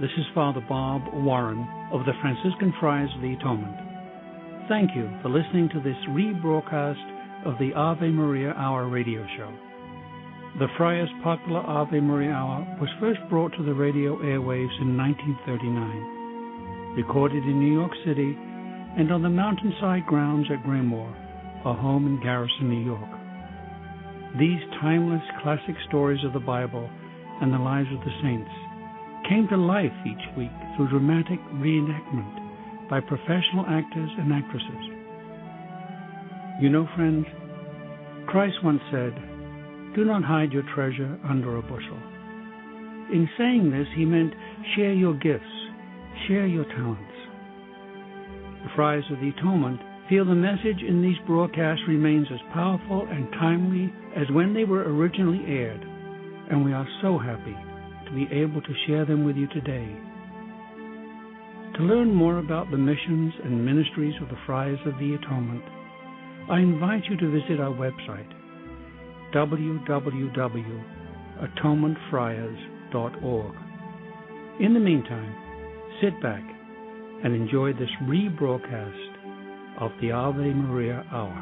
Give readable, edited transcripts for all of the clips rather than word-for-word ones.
This is Father Bob Warren of the Franciscan Friars of the Atonement. Thank you for listening to this rebroadcast of the Ave Maria Hour radio show. The Friars' popular Ave Maria Hour was first brought to the radio airwaves in 1939, recorded in New York City and on the mountainside grounds at Graymoor, our home in Garrison, New York. These timeless classic stories of the Bible and the lives of the saints came to life each week through dramatic reenactment by professional actors and actresses. You know, friends, Christ once said, "Do not hide your treasure under a bushel." In saying this, he meant share your gifts, share your talents. The Friars of the Atonement feel the message in these broadcasts remains as powerful and timely as when they were originally aired, and we are so happy to be able to share them with you today. To learn more about the missions and ministries of the Friars of the Atonement, I invite you to visit our website, www.atonementfriars.org. In the meantime, sit back and enjoy this rebroadcast of the Ave Maria Hour.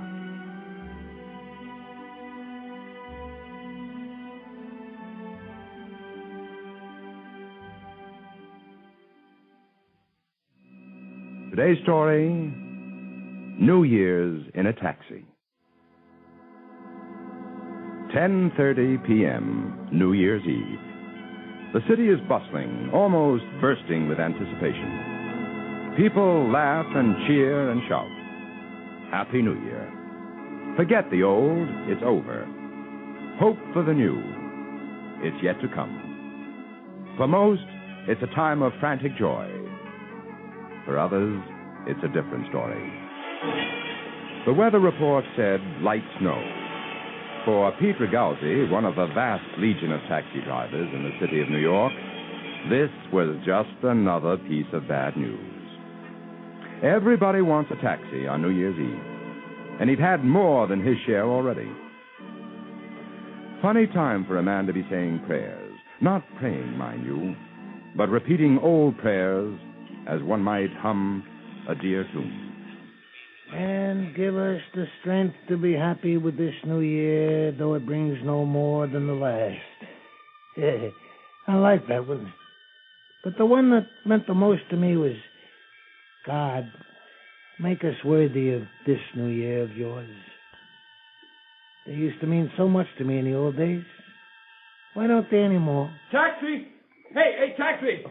Today's story, New Year's in a Taxi. 10:30 p.m., New Year's Eve. The city is bustling, almost bursting with anticipation. People laugh and cheer and shout. Happy New Year. Forget the old, it's over. Hope for the new, it's yet to come. For most, it's a time of frantic joy. For others, it's a different story. The weather report said light snow. For Pete Regalzi, one of the vast legion of taxi drivers in the city of New York, this was just another piece of bad news. Everybody wants a taxi on New Year's Eve, and he'd had more than his share already. Funny time for a man to be saying prayers. Not praying, mind you, but repeating old prayers as one might hum a dear tune. And give us the strength to be happy with this new year, though it brings no more than the last. I like that one. But the one that meant the most to me was, God, make us worthy of this new year of yours. They used to mean so much to me in the old days. Why don't they anymore? Taxi! Hey, taxi!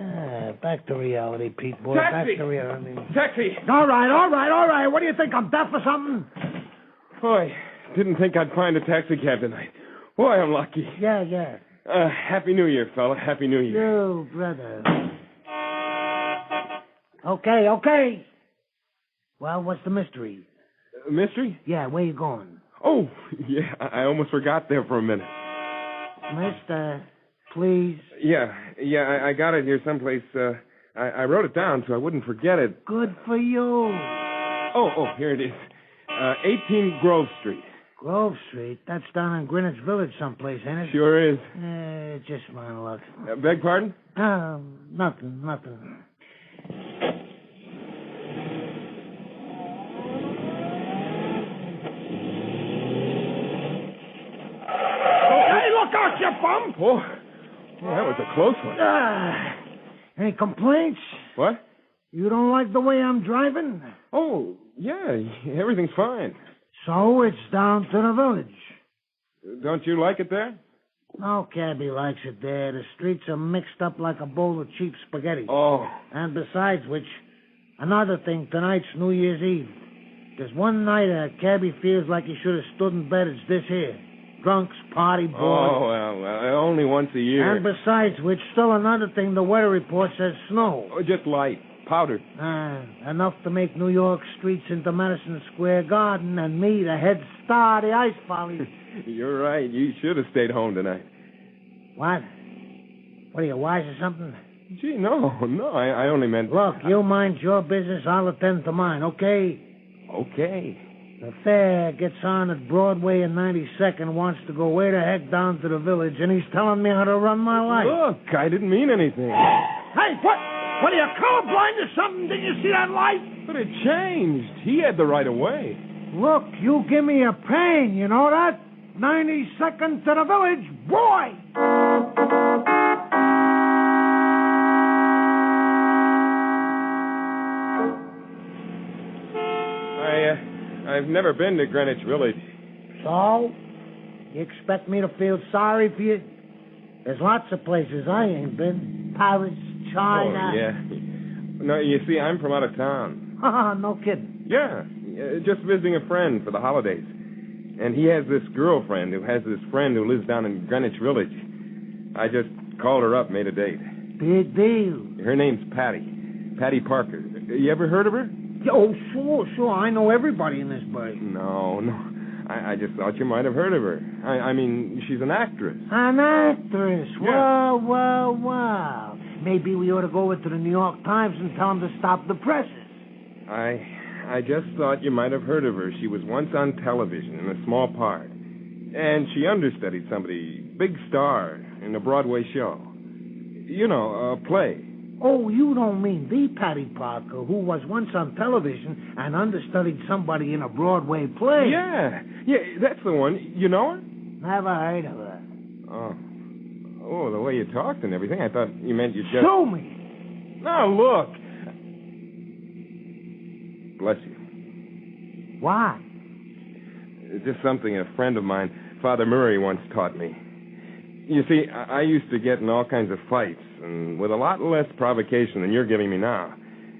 Back to reality, Pete, boy. Taxi! Back to reality. Taxi! All right. What do you think? I'm deaf or something? Boy, didn't think I'd find a taxi cab tonight. Boy, I'm lucky. Yeah. Happy New Year, fella. Happy New Year. You, brother. Okay. Well, what's the mystery? Mystery? Yeah, where you going? Oh, yeah, I almost forgot there for a minute. Mister, please. Yeah, I got it here someplace. I wrote it down so I wouldn't forget it. Good for you. Oh, here it is. 18 Grove Street. Grove Street? That's down in Greenwich Village someplace, ain't it? Sure is. Just my luck. Beg pardon? Nothing. Hey, look out, you bum! Oh, that was a close one. Any complaints? What? You don't like the way I'm driving? Oh, yeah, everything's fine. So it's down to the village. Don't you like it there? No cabbie likes it there. The streets are mixed up like a bowl of cheap spaghetti. Oh. And besides which, another thing, tonight's New Year's Eve. There's one night a cabbie feels like he should have stood in bed. It's this here. Drunks, party, boys. Oh, well, only once a year. And besides which, still another thing, the weather report says snow. Oh, just light. Powdered. Enough to make New York streets into Madison Square Garden and me the head star of the ice folly. You're right. You should have stayed home tonight. What? What are you, wise or something? Gee, no. I only meant... Look, you mind your business, I'll attend to mine, okay? Okay. The fair gets on at Broadway and 92nd, wants to go way the heck down to the village, and he's telling me how to run my life. Look, I didn't mean anything. Hey, what? What are you, colorblind or something? Didn't you see that light? But it changed. He had the right of way. Look, you give me a pain, you know that? 90 seconds to the village, boy! I've never been to Greenwich Village. So? You expect me to feel sorry for you? There's lots of places I ain't been. Paris, China. Oh, yeah. No, you see, I'm from out of town. No kidding. Yeah, just visiting a friend for the holidays. And he has this girlfriend who has this friend who lives down in Greenwich Village. I just called her up, made a date. Big deal. Her name's Patty. Patty Parker. You ever heard of her? Oh, sure. I know everybody in this place. No. I just thought you might have heard of her. I mean, she's an actress. An actress? Yeah. Well. Maybe we ought to go over to the New York Times and tell them to stop the presses. I just thought you might have heard of her. She was once on television in a small part. And she understudied somebody, big star, in a Broadway show. You know, a play. Oh, you don't mean the Patty Parker who was once on television and understudied somebody in a Broadway play? Yeah, that's the one. You know her? Never heard of her. Oh, the way you talked and everything, I thought you meant you just... Show me. Now, look. Bless you. Why? It's just something a friend of mine, Father Murray, once taught me. You see, I used to get in all kinds of fights, and with a lot less provocation than you're giving me now.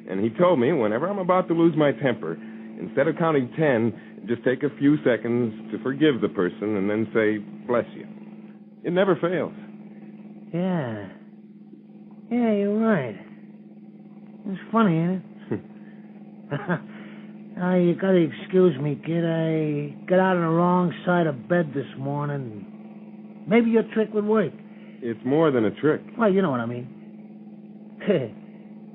And he told me, whenever I'm about to lose my temper, instead of counting 10, just take a few seconds to forgive the person and then say, bless you. It never fails. Yeah, you're right. It's funny, ain't it? You gotta excuse me, kid. I got out on the wrong side of bed this morning. Maybe your trick would work. It's more than a trick. Well, you know what I mean.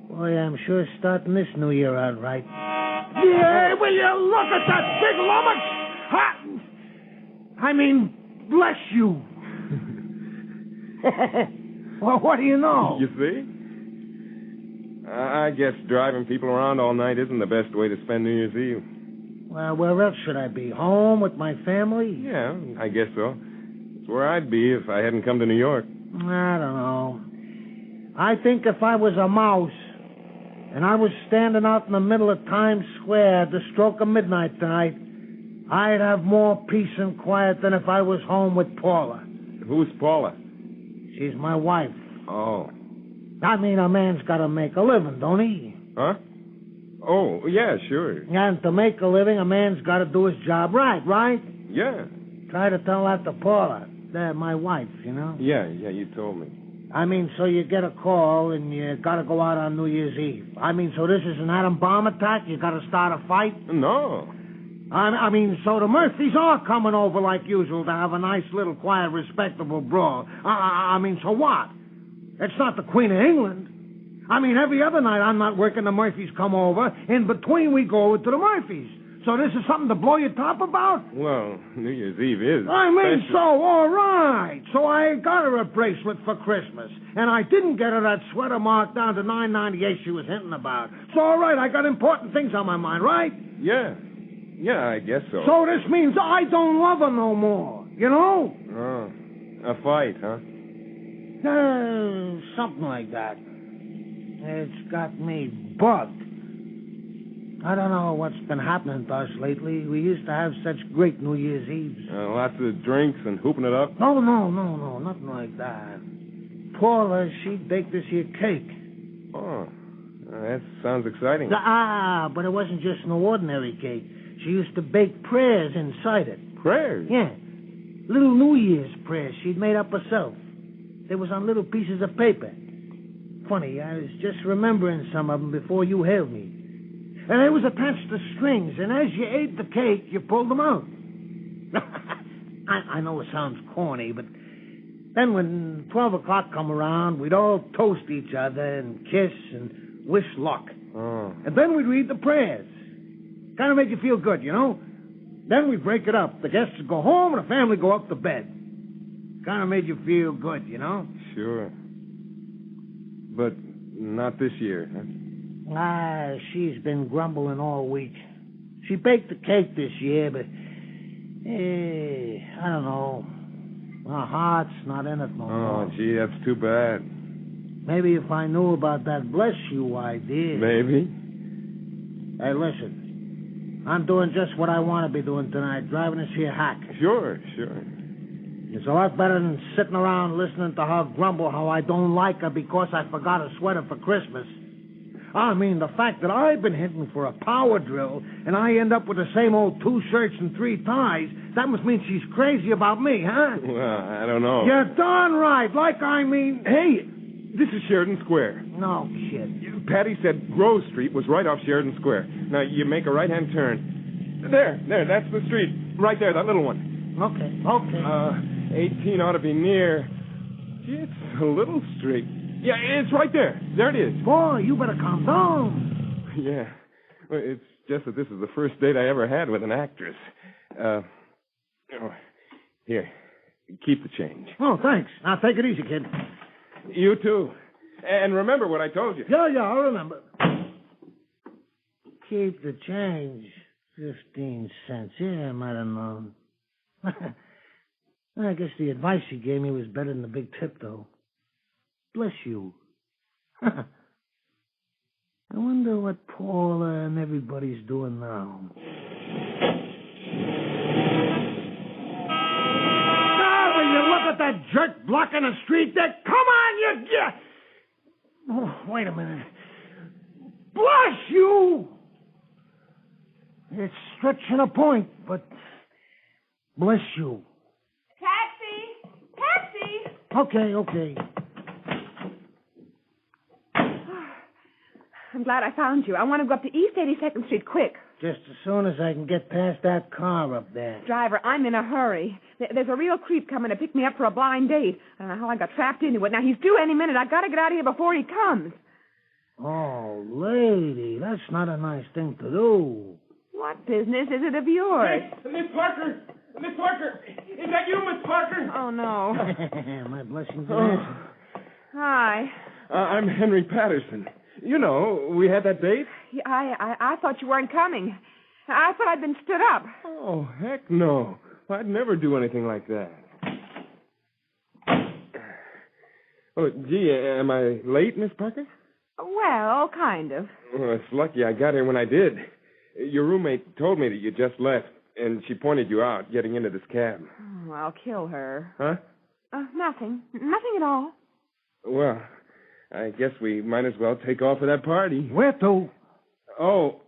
Boy, I'm sure starting this new year out right. Yeah, will you look at that big lummox? I mean, bless you. Well, what do you know? You see? I guess driving people around all night isn't the best way to spend New Year's Eve. Well, where else should I be? Home with my family? Yeah, I guess so. It's where I'd be if I hadn't come to New York. I don't know. I think if I was a mouse and I was standing out in the middle of Times Square at the stroke of midnight tonight, I'd have more peace and quiet than if I was home with Paula. Who's Paula? She's my wife. Oh. I mean, a man's got to make a living, don't he? Huh? Oh, yeah, sure. And to make a living, a man's got to do his job right? Yeah. Try to tell that to Paula. My wife, you know? Yeah, you told me. I mean, so you get a call and you got to go out on New Year's Eve. I mean, so this is an atom bomb attack? You got to start a fight? No. I mean, so the Murphys are coming over like usual to have a nice little quiet, respectable brawl. I mean, so what? It's not the Queen of England. I mean, every other night I'm not working, the Murphys come over. In between, we go over to the Murphys. So this is something to blow your top about? Well, New Year's Eve is I mean, special. so, all right. So I got her a bracelet for Christmas. And I didn't get her that sweater marked down to $9.98 she was hinting about. So, all right, I got important things on my mind, right? Yeah, I guess so. So this means I don't love her no more, you know? Oh, a fight, huh? Something like that. It's got me bugged. I don't know what's been happening to us lately. We used to have such great New Year's Eves. Lots of drinks and hooping it up? No, nothing like that. Paula, she baked this here cake. Oh, that sounds exciting. But it wasn't just no ordinary cake. She used to bake prayers inside it. Prayers? Yeah. Little New Year's prayers she'd made up herself. They was on little pieces of paper. Funny, I was just remembering some of them before you hailed me. And they was attached to strings, and as you ate the cake, you pulled them out. I know it sounds corny, but then when 12 o'clock come around, we'd all toast each other and kiss and wish luck. Oh. And then we'd read the prayers. Kind of make you feel good, you know? Then we'd break it up. The guests would go home, and the family go up to bed. Kind of made you feel good, you know? Sure. But Not this year, huh? She's been grumbling all week. She baked the cake this year, but, I don't know. Her heart's not in it no more. Oh, gee, that's too bad. Maybe if I knew about that bless you idea. Maybe. Hey, listen. I'm doing just what I want to be doing tonight, driving this here hack. Sure. It's a lot better than sitting around listening to her grumble how I don't like her because I forgot a sweater for Christmas. I mean, the fact that I've been hitting for a power drill and I end up with the same old 2 shirts and 3 ties, that must mean she's crazy about me, huh? Well, I don't know. You're darn right. Hey, this is Sheridan Square. No shit. Patty said Grove Street was right off Sheridan Square. Now, you make a right-hand turn. There, that's the street. Right there, that little one. Okay. 18 ought to be near. Gee, it's a little street. Yeah, it's right there. There it is. Boy, you better calm down. Yeah. Well, it's just that this is the first date I ever had with an actress. Here, keep the change. Oh, thanks. Now, take it easy, kid. You too. And remember what I told you. Yeah, I'll remember. Keep the change. 15 cents. Yeah, I might have known. I guess the advice he gave me was better than the big tip, though. Bless you. I wonder what Paula and everybody's doing now. Now, will you look at that jerk blocking the street there? Come on, you... Oh, wait a minute. Bless you! It's stretching a point, but bless you. Taxi! Okay. I'm glad I found you. I want to go up to East 82nd Street quick. Just as soon as I can get past that car up there. Driver, I'm in a hurry. There's a real creep coming to pick me up for a blind date. I don't know how I got trapped into it. Now, he's due any minute. I've got to get out of here before he comes. Oh, lady, that's not a nice thing to do. What business is it of yours? Hey, Miss Parker! Miss Parker! Is that you, Miss Parker? Oh, no. My blessings and answers. Hi. I'm Henry Patterson. You know, we had that date? Yeah, I thought you weren't coming. I thought I'd been stood up. Oh, heck no. I'd never do anything like that. Oh, gee, am I late, Miss Parker? Well, kind of. Well, it's lucky I got here when I did. Your roommate told me that you just left, and she pointed you out getting into this cab. Oh, I'll kill her. Huh? Nothing. Nothing at all. Well, I guess we might as well take off for that party. Where to? Oh,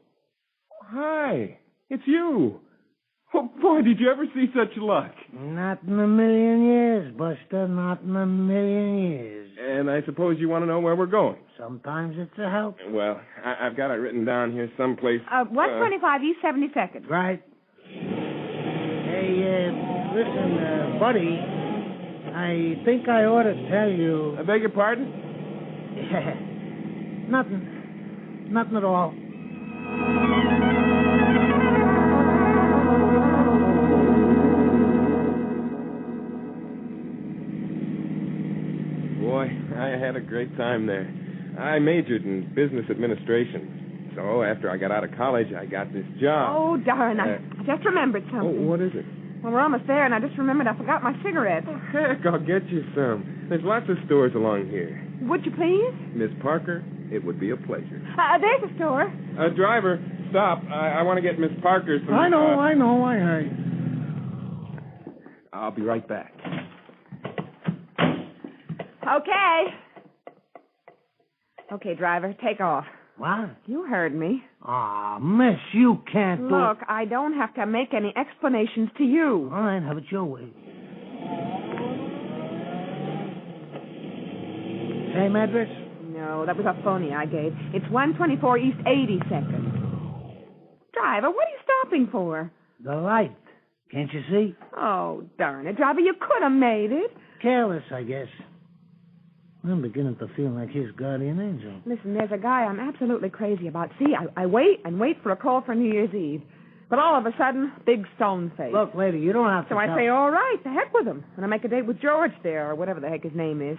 hi. It's you. Oh, boy, did you ever see such luck? Not in a million years, Buster. Not in a million years. And I suppose you want to know where we're going? Sometimes it's a help. Well, I've got it written down here someplace. 125 East 72nd. Right. Hey, listen, buddy. I think I ought to tell you... I beg your pardon? Nothing at all. Boy, I had a great time there. I majored in business administration. So after I got out of college, I got this job. Oh, darn. I just remembered something. Oh, what is it? Well, we're almost there, and I just remembered I forgot my cigarettes. Oh, heck, I'll get you some. There's lots of stores along here. Would you please? Miss Parker, it would be a pleasure. There's a store. Driver, stop. I want to get Miss Parker some... I know, I heard. I'll be right back. Okay, driver, take off. What? You heard me. Miss, you can't do... Look, I don't have to make any explanations to you. All right, have it your way. Same address? No, that was a phony I gave. It's 124 East 82nd. Driver, what are you stopping for? The light. Can't you see? Oh, darn it, driver, you could have made it. Careless, I guess. I'm beginning to feel like his guardian angel. Listen, there's a guy I'm absolutely crazy about. See, I wait and wait for a call for New Year's Eve. But all of a sudden, big stone face. Look, lady, you don't have to So I say, all right, the heck with him. And I make a date with George there, or whatever the heck his name is.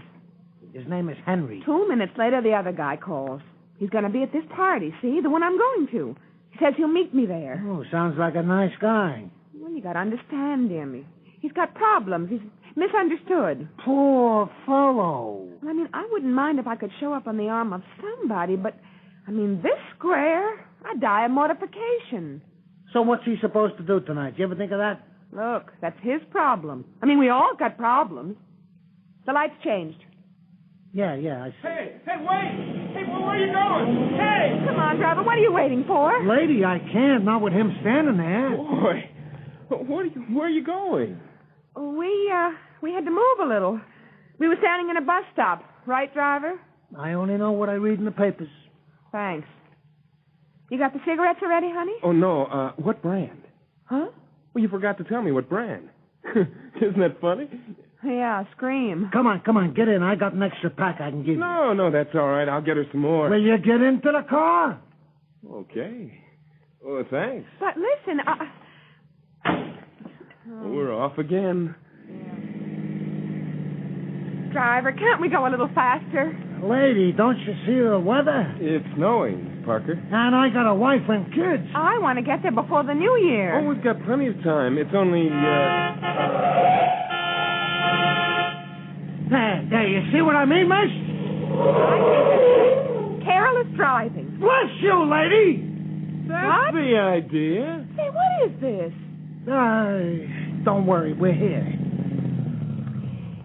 His name is Henry. 2 minutes later, the other guy calls. He's going to be at this party, see? The one I'm going to. He says he'll meet me there. Oh, sounds like a nice guy. Well, you got to understand him. He's got problems. He's misunderstood. Poor fellow. I mean, I wouldn't mind if I could show up on the arm of somebody, but, I mean, this square, I'd die of mortification. So what's he supposed to do tonight? You ever think of that? Look, that's his problem. I mean, we all got problems. The lights changed. Yeah, I see. Hey, wait! Hey, where are you going? Hey! Come on, driver. What are you waiting for? Lady, I can't. Not with him standing there. Boy, where are you going? We had to move a little. We were standing in a bus stop. Right, driver? I only know what I read in the papers. Thanks. You got the cigarettes already, honey? Oh, no. What brand? Huh? Well, you forgot to tell me what brand. Isn't that funny? Yeah, scream. Come on, get in. I got an extra pack I can give you. No, that's all right. I'll get her some more. Will you get into the car? Okay. Oh, thanks. But listen, We're off again. Driver, can't we go a little faster? Lady, don't you see the weather? It's snowing, Parker. And I got a wife and kids. I want to get there before the New Year. Oh, we've got plenty of time. It's only, There, you see what I mean, miss? Careless driving. Bless you, lady. That's the idea. Say, what is this? Don't worry, we're here.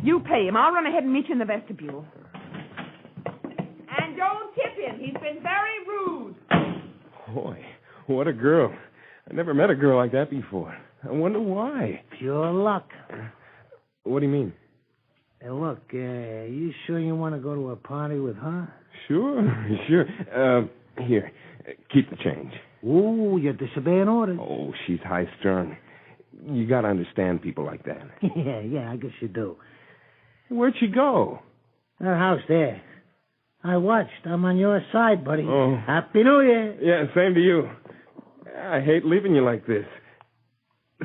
You pay him. I'll run ahead and meet you in the vestibule. And don't tip him. He's been very rude. Boy, what a girl. I never met a girl like that before. I wonder why. Pure luck. What do you mean? Hey, look, you sure you want to go to a party with her? Sure. Here, keep the change. Ooh, you're disobeying orders. Oh, she's high-strung. You got to understand people like that. Yeah, I guess you do. Where'd she go? Her house there. I watched. I'm on your side, buddy. Oh. Happy New Year. Yeah, same to you. I hate leaving you like this.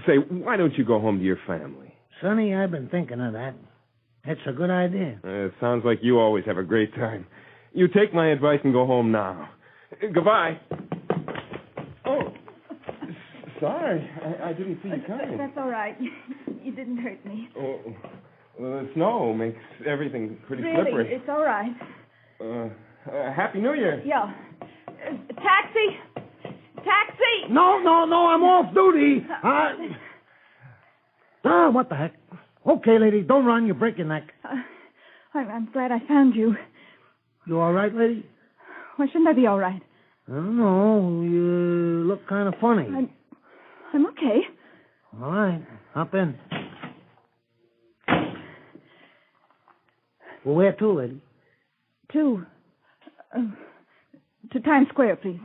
Say, why don't you go home to your family? Sonny, I've been thinking of that. That's a good idea. It sounds like you always have a great time. You take my advice and go home now. Goodbye. Oh, sorry. I didn't see you coming. That's all right. You didn't hurt me. Oh, well, the snow makes everything pretty Really, slippery. it's all right. Happy New Year. Yeah. Taxi! Taxi! No, I'm off duty. What the heck? Okay, lady, don't run. You break your neck. I'm glad I found you. You all right, lady? Why shouldn't I be all right? I don't know. You look kind of funny. I'm okay. All right, hop in. Well, where to, lady? To Times Square, please.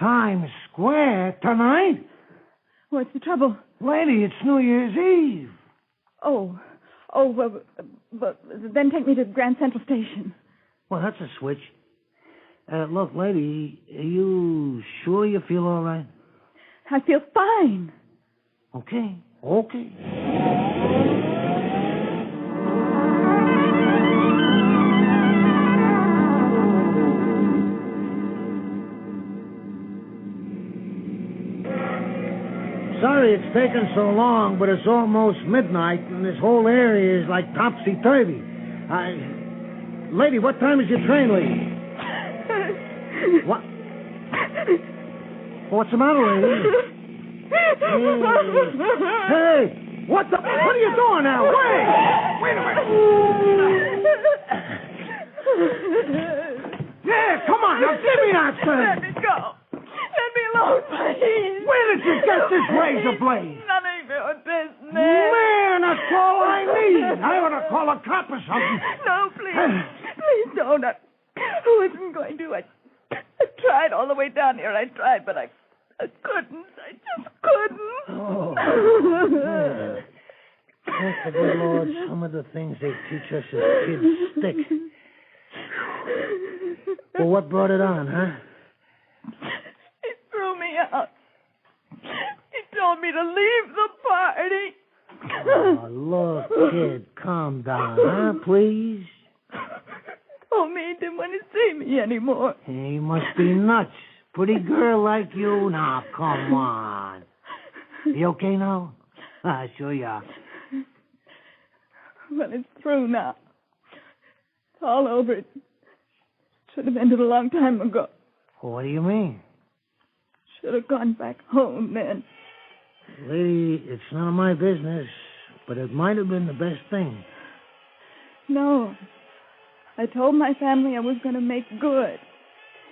Times Square tonight? What's the trouble? Lady, it's New Year's Eve. Oh, well, then take me to Grand Central Station. Well, that's a switch. Look, lady, are you sure you feel all right? I feel fine. Okay. Sorry it's taken so long, but it's almost midnight, and this whole area is like topsy-turvy. Lady, what time is your train, lady? What? What's the matter, lady? Hey, what are you doing now? Wait a minute. Yeah, come on, now give me that thing. Let me go. Let me alone, please. Where did you get this razor blade? Nothing to do with business. Man, that's all I need. I ought to call a cop or something. No, please. Please don't. I wasn't going to. I tried all the way down here. I tried, but I couldn't. I just couldn't. Oh. Thank the good Lord, some of the things they teach us as kids stick. Well, what brought it on, huh? He threw me out. He told me to leave the party. Oh, look, kid, calm down, huh, please? want to see me anymore. You must be nuts. Pretty girl like you. Now, come on. You okay now? Sure you are. Well, it's through now. It's all over. It should have ended a long time ago. What do you mean? Should have gone back home then. Lady, it's none of my business, but it might have been the best thing. No. I told my family I was going to make good.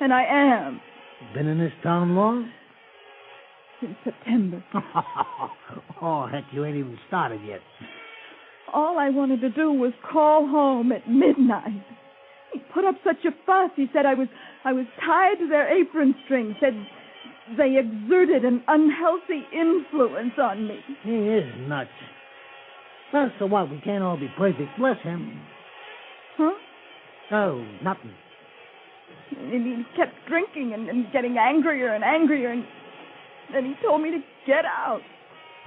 And I am. Been in this town long? Since September. Oh, heck, you ain't even started yet. All I wanted to do was call home at midnight. He put up such a fuss. He said I was tied to their apron strings. Said they exerted an unhealthy influence on me. He is nuts. Well, so what? We can't all be perfect. Bless him. Huh? Oh, nothing. And he kept drinking and getting angrier and angrier, and then he told me to get out.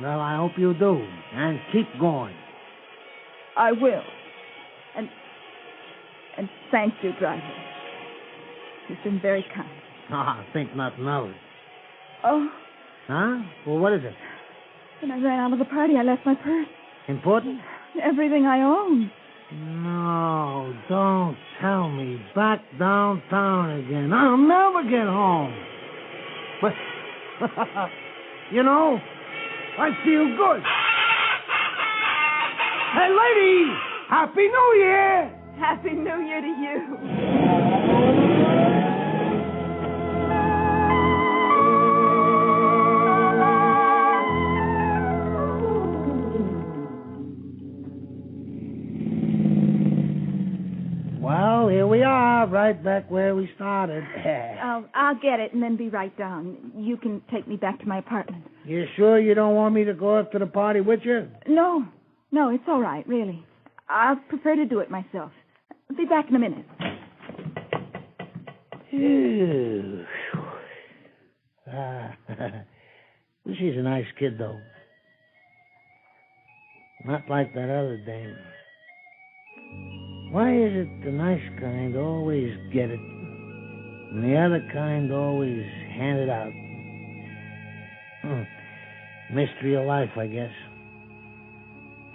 Well, I hope you do. And keep going. I will. And thank you, driver. You've been very kind. I think nothing of it. Oh. Huh? Well, what is it? When I ran out of the party, I left my purse. Important? Everything I own. No, don't tell me. Back downtown again. I'll never get home. But, you know, I feel good. Hey, lady! Happy New Year! Happy New Year to you. Well, here we are, right back where we started. I'll get it and then be right down. You can take me back to my apartment. You sure you don't want me to go up to the party with you? No, it's all right, really. I'll prefer to do it myself. I'll be back in a minute. Ew. She's a nice kid, though. Not like that other dame. Why is it the nice kind always get it, and the other kind always hand it out? Mystery of life, I guess.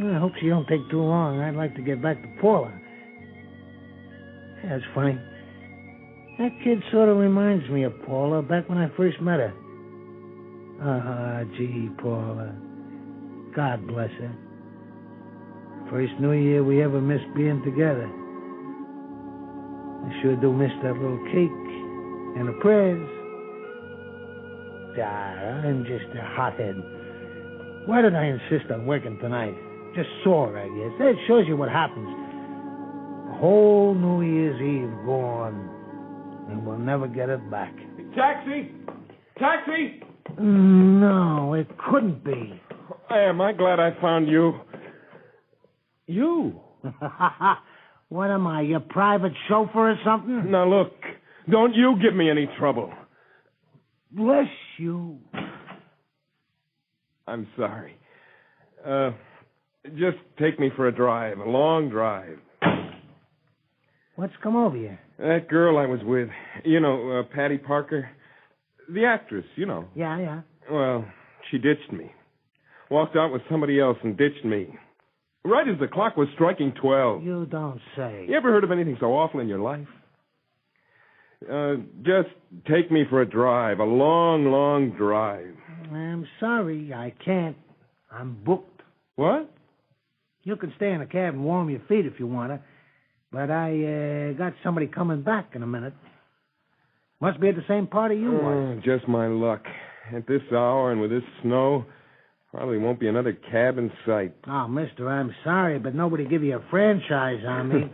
I hope she don't take too long. I'd like to get back to Paula. That's funny. That kid sort of reminds me of Paula back when I first met her. Gee, Paula. God bless her. First New Year we ever missed being together. I sure do miss that little cake and the prayers. I'm just a hothead. Why did I insist on working tonight? Just sore, I guess. That shows you what happens. A whole New Year's Eve gone, and we'll never get it back. Taxi! Taxi! No, it couldn't be. Am I glad I found you? You? What am I, your private chauffeur or something? Now, look, don't you give me any trouble. Bless you. I'm sorry. Just take me for a drive, a long drive. What's come over you? That girl I was with, you know, Patty Parker, the actress, you know. Yeah. Well, she ditched me. Walked out with somebody else and ditched me. Right as the clock was striking 12. You don't say. You ever heard of anything so awful in your life? Just take me for a drive, a long, long drive. I'm sorry, I can't. I'm booked. What? You can stay in a cab and warm your feet if you want to, but I got somebody coming back in a minute. Must be at the same party you was. Just my luck. At this hour and with this snow, probably won't be another cab in sight. Oh, mister, I'm sorry, but nobody give you a franchise on me.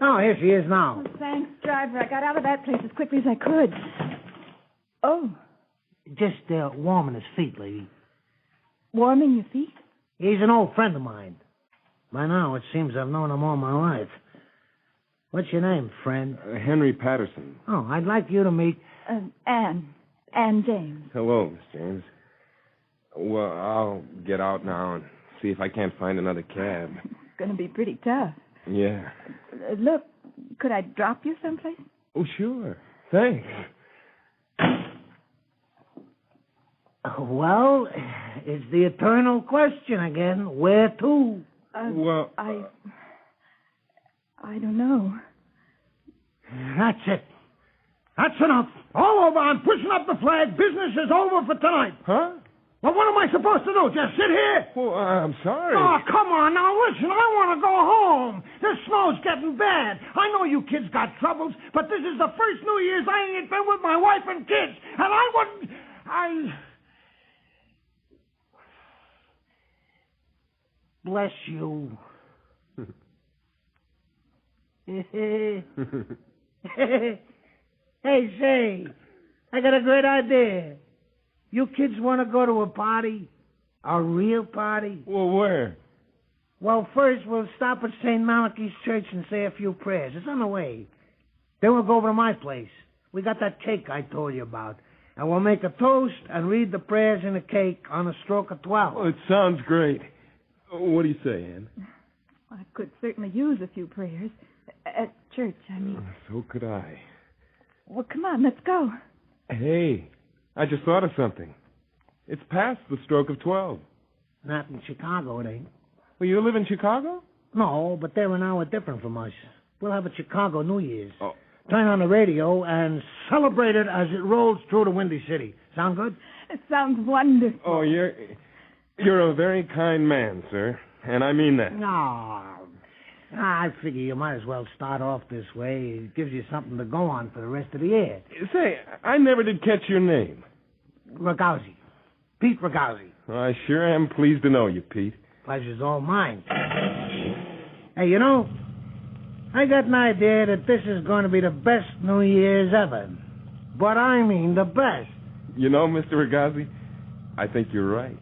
Oh, here she is now. Oh, thanks, driver. I got out of that place as quickly as I could. Oh. Just warming his feet, lady. Warming your feet? He's an old friend of mine. By now, it seems I've known him all my life. What's your name, friend? Henry Patterson. Oh, I'd like you to meet... Ann. Ann James. Hello, Miss James. Well, I'll get out now and see if I can't find another cab. It's going to be pretty tough. Yeah. Look, could I drop you someplace? Oh, sure. Thanks. Well, it's the eternal question again. Where to? Well, I don't know. That's it. That's enough. All over. I'm pushing up the flag. Business is over for tonight. Huh? Well, what am I supposed to do? Just sit here? Well, I'm sorry. Oh, come on. Now, listen. I want to go home. This snow's getting bad. I know you kids got troubles, but this is the first New Year's I ain't been with my wife and kids. And I wouldn't... Bless you. Hey, say, I got a great idea. You kids want to go to a party? A real party? Well, where? Well, first we'll stop at St. Malachi's Church and say a few prayers. It's on the way. Then we'll go over to my place. We got that cake I told you about. And we'll make a toast and read the prayers in the cake on a stroke of 12. Well, it sounds great. What do you say, Ann? I could certainly use a few prayers. At church, I mean. So could I. Well, come on, let's go. Hey, I just thought of something. It's past the stroke of 12. Not in Chicago, it ain't. Well, you live in Chicago? No, but they're an hour different from us. We'll have a Chicago New Year's. Oh. Turn on the radio and celebrate it as it rolls through the Windy City. Sound good? It sounds wonderful. Oh, you're a very kind man, sir. And I mean that. No. I figure you might as well start off this way. It gives you something to go on for the rest of the year. Say, I never did catch your name. Ragazzi. Pete Ragazzi. I sure am pleased to know you, Pete. Pleasure's all mine. Hey, you know, I got an idea that this is going to be the best New Year's ever. But I mean the best. You know, Mr. Ragazzi, I think you're right.